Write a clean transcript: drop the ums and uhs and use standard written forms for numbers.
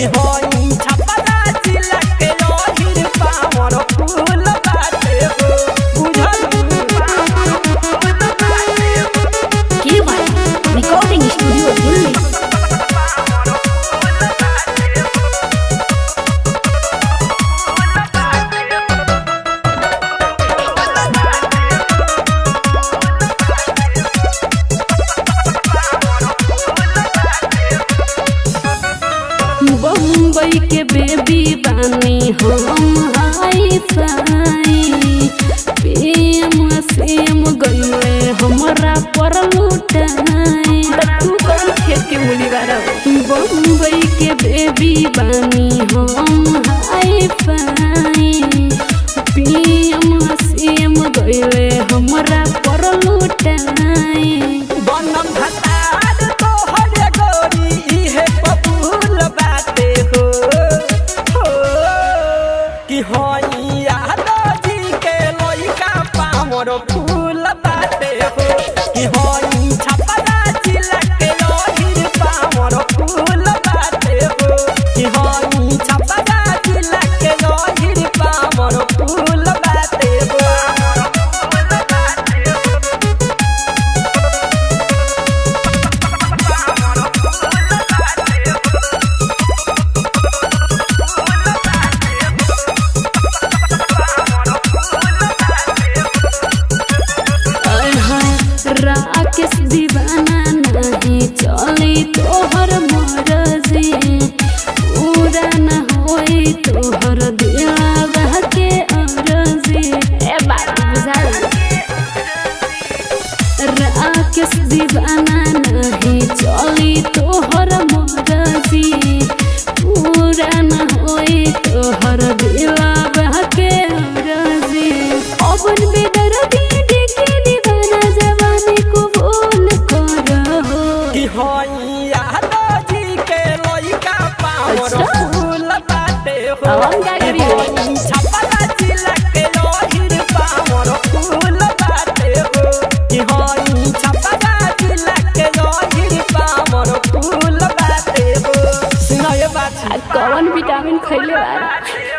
कि होई छपरा जिला के ओहिर पावर फूल बाटे हो बुझल के भाई रिकॉर्डिंग स्टूडियो दिल्ली। बम्बई के बेबी बानी हम हाई फाई प्रेम सेम गईले हमरा पर लुटाई। तू कौन खेत के मुली बारा बम्बई के बेबी बानी हम हाई फाई प्रेम सेम गईले हमरा पर लुटाई। बनम भतार तोहर गोरी इहे पपुल बाटे हो कि होई यादव जी के लइका पावर फूल बाटे हो कि होई छपरा जिला के ओहिर पावर फूल बाटे हो कि होई छपरा जिला के ओहिर पावर फूल बाटे हो। राकेश दीवाना नहीं चली तोहर मरजी पूरा न होई तोहर दिलवा के अर्जी। ए बात बुझाई राकेश दीवाना नहीं चली तोहर मरजी पूरा न होई तोहर दिलवा के अर्जी। अपन बेदर्दी कि होई यादव जी के लइका पावर फूल बाटे हो कि होई छपरा जिला के ओहिर पावर फूल बाटे हो कि होई छपरा जिला के ओहिर पावर फूल बाटे हो। सुनो ये बात कौन विटामिन खइले बार।